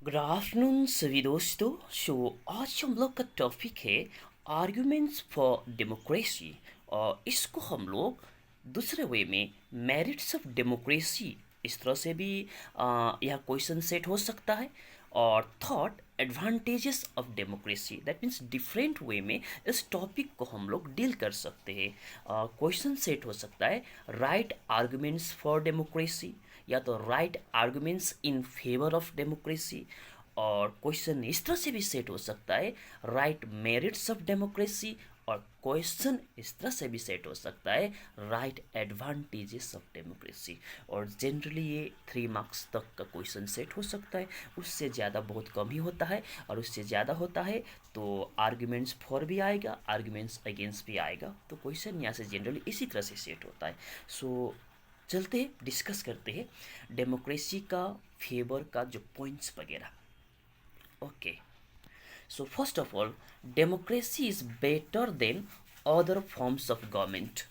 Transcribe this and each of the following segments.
Good afternoon सभी दोस्तों। आज हम लोग का टॉपिक है आर्ग्यूमेंट्स फॉर डेमोक्रेसी। और इसको हम लोग दूसरे वे में मेरिट्स ऑफ डेमोक्रेसी इस तरह से भी यह क्वेश्चन सेट हो सकता है। और thought advantages of democracy, that means different way में इस टॉपिक को हम लोग डील कर सकते हैं। क्वेश्चन सेट हो सकता है राइट आर्ग्यूमेंट्स फॉर डेमोक्रेसी, या तो right arguments in favour of democracy. और क्वेश्चन इस तरह से भी सेट हो सकता है राइट मेरिट्स ऑफ डेमोक्रेसी। और क्वेश्चन इस तरह से भी सेट हो सकता है राइट एडवांटेजेस ऑफ डेमोक्रेसी। और जनरली ये 3 मार्क्स तक का क्वेश्चन सेट हो सकता है, उससे ज़्यादा बहुत कम ही होता है। और उससे ज़्यादा होता है तो आर्ग्यूमेंट्स फॉर भी आएगा, आर्ग्यूमेंट्स अगेंस्ट भी आएगा। तो क्वेश्चन यहाँ से जनरली इसी तरह से सेट होता है। सो चलते हैं, डिस्कस करते हैं डेमोक्रेसी का फेवर का जो पॉइंट्स वगैरह। Okay, so first of all, democracy is better than other forms of government.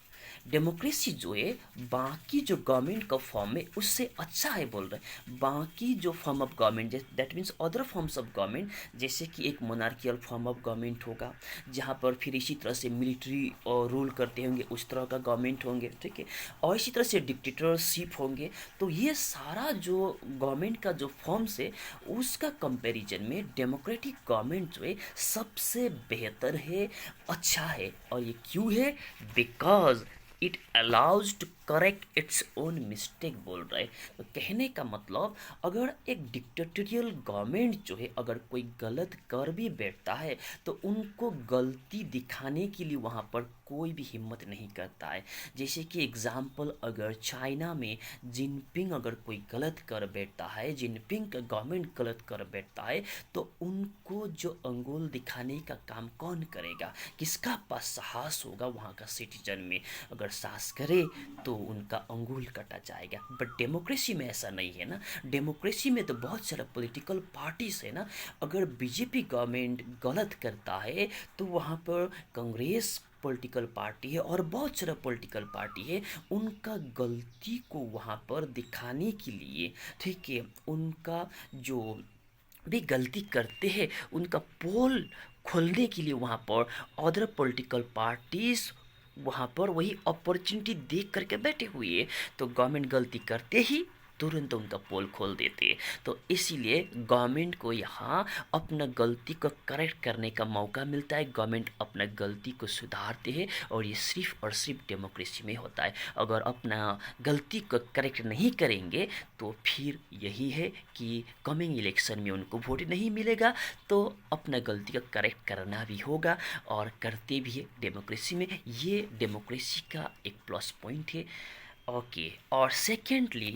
Democracy जो है बाकी जो गवर्नमेंट का फॉर्म है उससे अच्छा है बोल रहे हैं। बाकी जो form of government, that means other forms of government, जैसे कि एक मोनार्कियल फॉर्म ऑफ गवर्नमेंट होगा जहाँ पर फिर इसी तरह से मिलिट्री और रूल करते होंगे, उस तरह का गवर्नमेंट होंगे, ठीक है। और इसी तरह से डिक्टेटरशिप होंगे। तो ये सारा जो गवर्नमेंट का जो फॉर्म्स है उसका कंपैरिजन में डेमोक्रेटिक गवर्नमेंट जो है सबसे बेहतर है, अच्छा है। और ये क्यों है? Because it allows to correct its own mistake बोल रहा है। तो कहने का मतलब, अगर एक डिक्टेटोरियल गवर्नमेंट जो है अगर कोई गलत कर भी बैठता है तो उनको गलती दिखाने के लिए वहाँ पर कोई भी हिम्मत नहीं करता है। जैसे कि एग्जाम्पल, अगर चाइना में जिनपिंग अगर कोई गलत कर बैठता है, जिनपिंग का गवर्नमेंट गलत कर बैठता है, तो उनको जो अंगुल दिखाने का काम कौन करेगा? किसका पास साहस होगा वहाँ का सिटीजन में? अगर साहस करे तो उनका अंगुल कटा जाएगा। बट डेमोक्रेसी में ऐसा नहीं है ना। डेमोक्रेसी में तो बहुत सारा पॉलिटिकल पार्टीज है ना। अगर बीजेपी गवर्नमेंट गलत करता है तो वहाँ पर कांग्रेस पॉलिटिकल पार्टी है और बहुत सारा पॉलिटिकल पार्टी है, उनका गलती को वहाँ पर दिखाने के लिए, ठीक है, उनका जो भी गलती करते हैं उनका पोल खोलने के लिए वहाँ पर अदर पॉलिटिकल पार्टीज वहाँ पर वही अपॉर्चुनिटी देख करके बैठे हुए हैं। तो गवर्नमेंट गलती करते ही तुरंत उनका पोल खोल देते हैं। तो इसीलिए गवर्नमेंट को यहाँ अपना गलती को करेक्ट करने का मौका मिलता है, गवर्नमेंट अपना गलती को सुधारते हैं। और ये सिर्फ और सिर्फ डेमोक्रेसी में होता है। अगर अपना गलती को करेक्ट नहीं करेंगे तो फिर यही है कि कमिंग इलेक्शन में उनको वोट नहीं मिलेगा। तो अपना गलती को करेक्ट करना भी होगा और करते भी है डेमोक्रेसी में। ये डेमोक्रेसी का एक प्लस पॉइंट है। ओके, और secondly,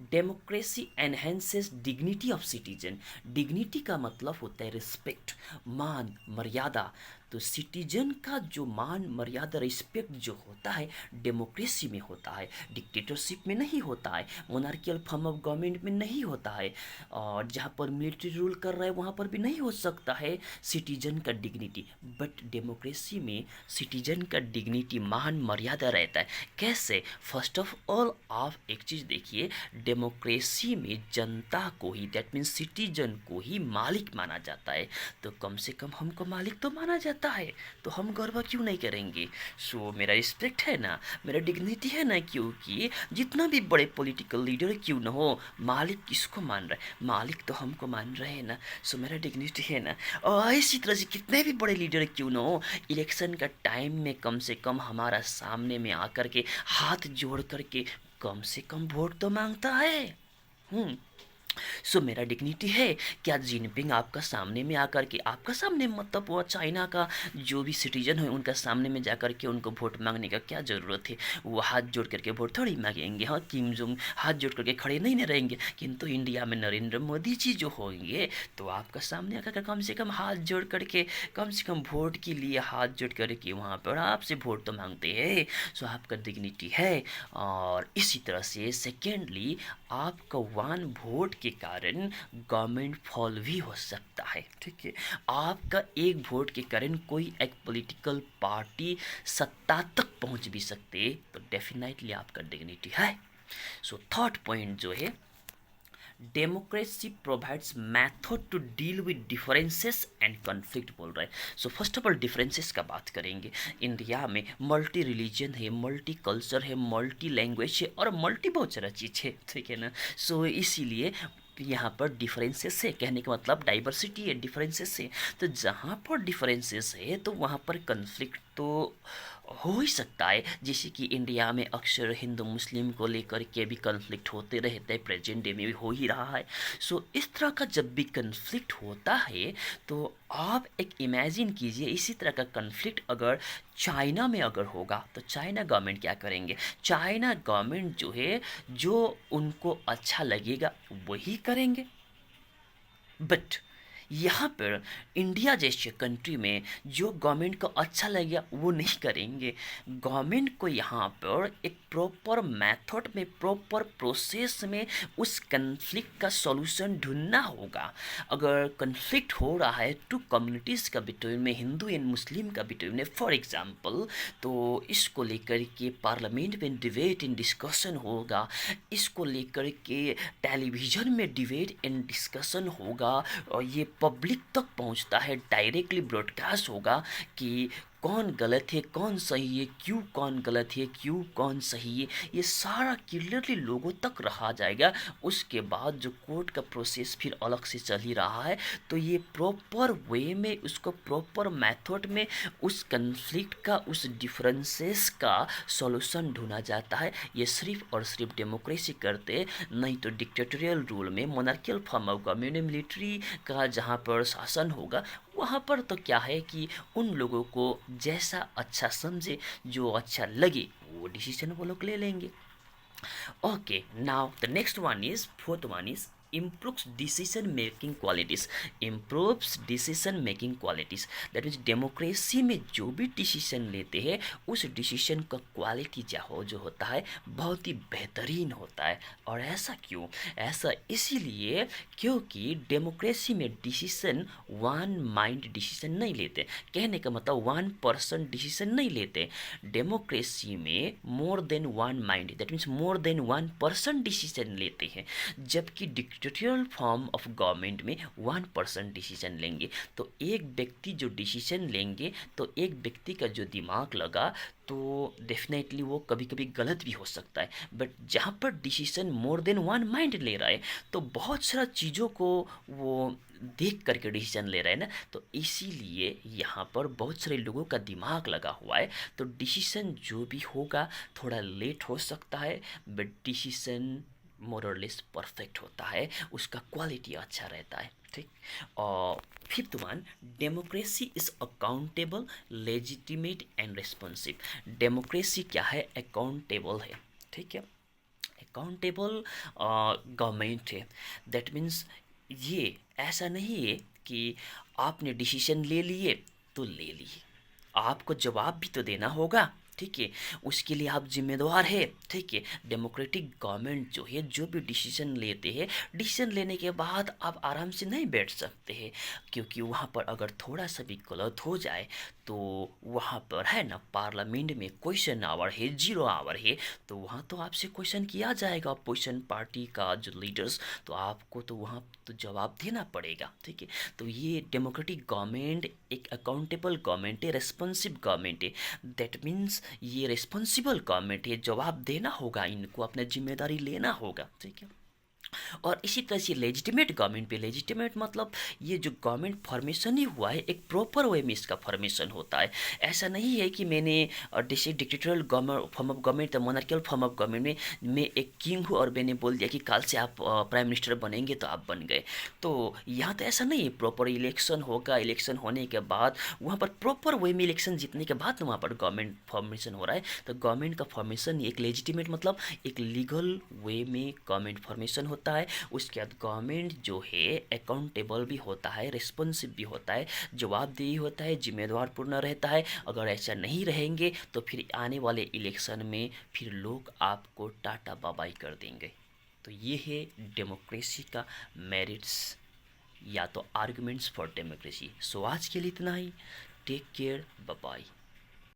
democracy enhances dignity of citizen. Dignity का मतलब होता है रिस्पेक्ट, मान मर्यादा। तो सिटीजन का जो मान मर्यादा रिस्पेक्ट जो होता है डेमोक्रेसी में होता है, डिक्टेटरशिप में नहीं होता है, मोनार्कियल फॉर्म ऑफ गवर्नमेंट में नहीं होता है, और जहाँ पर मिलिट्री रूल कर रहा है वहाँ पर भी नहीं हो सकता है सिटीजन का डिग्निटी। बट डेमोक्रेसी में सिटीजन का डिग्निटी, मान मर्यादा रहता है। कैसे? फर्स्ट ऑफ ऑल आप एक चीज़ देखिए, डेमोक्रेसी में जनता को ही, दैट मीन्स सिटीजन को ही मालिक माना जाता है। तो कम से कम हमको मालिक तो माना जाता है, तो हम गर्व क्यों नहीं करेंगे? सो मेरा रिस्पेक्ट है ना, मेरा डिग्निटी है ना, क्योंकि जितना भी बड़े पॉलिटिकल लीडर क्यों ना हो, मालिक किसको मान रहा है? मालिक तो हमको मान रहे हैं ना। सो मेरा डिग्निटी है ना। और इसी तरह से कितने भी बड़े लीडर क्यों ना हो, इलेक्शन का टाइम में कम से कम हमारा सामने में आकर के हाथ जोड़ करके कम से कम वोट तो मांगता है। सो मेरा डिग्निटी है। क्या जिनपिंग आपका सामने में आकर के, आपका सामने मतलब वो चाइना का जो भी सिटीजन है उनका सामने में जाकर के उनको वोट मांगने का क्या ज़रूरत है? वो हाथ जोड़ करके वोट थोड़ी मांगेंगे। हाँ, किम जोंग हाथ जोड़ करके खड़े नहीं न रहेंगे। किंतु इंडिया में नरेंद्र मोदी जी जो होंगे तो आपका सामने आकर कम से कम हाथ जोड़ करके, कम से कम वोट के लिए हाथ जोड़ करके वहाँ पर आपसे वोट तो मांगते हैं। सो आपका डिग्निटी है। और इसी तरह से सेकेंडली, आपका वन वोट के कारण गवर्नमेंट फॉल भी हो सकता है, ठीक है। आपका एक वोट के कारण कोई एक पॉलिटिकल पार्टी सत्ता तक पहुंच भी सकते, तो डेफिनेटली आपका डिग्निटी है। सो थर्ड पॉइंट जो है, democracy provides method to deal with differences and conflict बोल रहा है। So first of all differences का बात करेंगे। इंडिया में मल्टी रिलीजन है, मल्टी कल्चर है, मल्टी लैंग्वेज है और मल्टी बहुत सारा चीज़ है, ठीक है ना। सो इसीलिए यहाँ पर डिफरेंसेस है, कहने का मतलब डाइवर्सिटी है, डिफरेंसेस है। तो जहाँ पर डिफरेंसेस है तो वहाँ पर कन्फ्लिक्ट तो हो ही सकता है। जैसे कि इंडिया में अक्सर हिंदू मुस्लिम को लेकर के भी कन्फ्लिक्ट होते रहते हैं, प्रेजेंट डे में भी हो ही रहा है। सो इस तरह का जब भी कन्फ्लिक्ट होता है तो आप एक इमेजिन कीजिए, इसी तरह का कन्फ्लिक्ट अगर चाइना में अगर होगा तो चाइना गवर्नमेंट क्या करेंगे। चाइना गवर्नमेंट जो है, जो उनको अच्छा लगेगा वही करेंगे। बट यहाँ पर इंडिया जैसे कंट्री में जो गवर्नमेंट को अच्छा लगेगा वो नहीं करेंगे। गवर्नमेंट को यहाँ पर एक प्रॉपर मेथड में, प्रॉपर प्रोसेस में उस कन्फ्लिक्ट का सॉल्यूशन ढूंढना होगा। अगर कन्फ्लिक्ट हो रहा है टू कम्युनिटीज़ का बिटवीन में, हिंदू एंड मुस्लिम का बिटवीन में फॉर एग्जांपल, तो इसको लेकर के पार्लियामेंट में डिबेट एंड डिस्कशन होगा, इसको लेकर के टेलीविज़न में डिबेट एंड डिस्कशन होगा और ये पब्लिक तक पहुंचता है, डायरेक्टली ब्रॉडकास्ट होगा कि कौन गलत है कौन सही है, क्यों कौन गलत है क्यों कौन सही है, ये सारा क्लियरली लोगों तक रहा जाएगा। उसके बाद जो कोर्ट का प्रोसेस फिर अलग से चल ही रहा है, तो ये प्रॉपर वे में, उसको प्रॉपर मेथड में उस कन्फ्लिक्ट का, उस डिफरेंसेस का सॉल्यूशन ढूंढा जाता है। ये सिर्फ और सिर्फ डेमोक्रेसी करते, नहीं तो डिक्टेटोरियल रूल में, monarchial form of government, military का जहाँ पर शासन होगा वहाँ पर तो क्या है कि उन लोगों को जैसा अच्छा समझे, जो अच्छा लगे वो डिसीजन वो लोग ले लेंगे। Okay, now the next one is, fourth one is improves decision making qualities, improves decision making qualities, that means democracy में जो भी डिसीजन लेते हैं उस डिसीजन का क्वालिटी जो होता है बहुत ही बेहतरीन होता है। और ऐसा क्यों? ऐसा इसीलिए क्योंकि डेमोक्रेसी में डिसीजन वन माइंड डिसीजन नहीं लेते, कहने का मतलब वन पर्सन डिसीजन नहीं लेते। डेमोक्रेसी में more than one mind, that means more than one person decision लेते हैं, जबकि डिक्टेटोरियल फॉर्म ऑफ गवर्नमेंट में वन पर्सन डिसीजन लेंगे। तो एक व्यक्ति जो डिसीजन लेंगे तो एक व्यक्ति का जो दिमाग लगा तो डेफिनेटली वो कभी कभी गलत भी हो सकता है। बट जहाँ पर decision more than one mind ले रहा है तो बहुत सारा चीज़ों को वो देख करके डिसीजन ले रहे हैं ना, तो इसीलिए यहाँ पर बहुत सारे लोगों का दिमाग लगा हुआ है। तो डिसीजन जो भी होगा थोड़ा लेट हो सकता है, बट डिसीजन मोर और लेस परफेक्ट होता है, उसका क्वालिटी अच्छा रहता है, ठीक। और fifth one, democracy is accountable, legitimate and responsive. Democracy क्या है? अकाउंटेबल है, ठीक है, अकाउंटेबल गवर्नमेंट है। दैट मीन्स ये ऐसा नहीं है कि आपने डिसीजन ले लिए तो ले लिए, आपको जवाब भी तो देना होगा, ठीक है, उसके लिए आप जिम्मेदार है, ठीक है। डेमोक्रेटिक गवर्नमेंट जो है जो भी डिसीजन लेते हैं, डिसीजन लेने के बाद आप आराम से नहीं बैठ सकते हैं, क्योंकि वहाँ पर अगर थोड़ा सा भी गलत हो जाए तो वहाँ पर है ना, पार्लियामेंट में क्वेश्चन आवर है, 0 आवर है, तो वहाँ तो आपसे क्वेश्चन किया जाएगा अपोजिशन पार्टी का जो लीडर्स, तो आपको तो वहाँ तो जवाब देना पड़ेगा, ठीक है। तो ये डेमोक्रेटिक गवर्नमेंट एक अकाउंटेबल गवर्नमेंट है, रेस्पॉन्सिव गवर्नमेंट है। दैट मीन्स ये रिस्पॉन्सिबल गवर्नमेंट है, जवाब देना होगा, इनको अपना जिम्मेदारी लेना होगा, ठीक है। और इसी तरह से लेजिटिमेट गवर्नमेंट पे, लेजिटिमेट मतलब ये जो गवर्नमेंट फॉर्मेशन ही हुआ है एक प्रॉपर वे में इसका फॉर्मेशन होता है। ऐसा नहीं है कि मैंने dictatorial form of government, monarchial form of government में मैं एक किंग हूँ और मैंने बोल दिया कि कल से आप प्राइम मिनिस्टर बनेंगे तो आप बन गए। तो यहाँ तो ऐसा नहीं है, प्रॉपर इलेक्शन होगा, इलेक्शन होने के बाद वहाँ पर प्रॉपर वे में इलेक्शन जीतने के बाद वहाँ पर गवर्नमेंट फॉर्मेशन हो रहा है। तो गवर्नमेंट का फॉर्मेशन एक लेजिटिमेट मतलब एक लीगल वे में गवर्नमेंट फॉर्मेशन होता है। उसके बाद गवर्नमेंट जो है अकाउंटेबल भी होता है, रिस्पॉन्सिव भी होता है, जवाबदेही होता है, जिम्मेदार पूर्ण रहता है। अगर ऐसा नहीं रहेंगे तो फिर आने वाले इलेक्शन में फिर लोग आपको टाटा बाबाई कर देंगे। तो ये है डेमोक्रेसी का मेरिट्स या तो आर्गुमेंट्स फॉर डेमोक्रेसी। सो आज के लिए इतना ही। Take care, bye bye.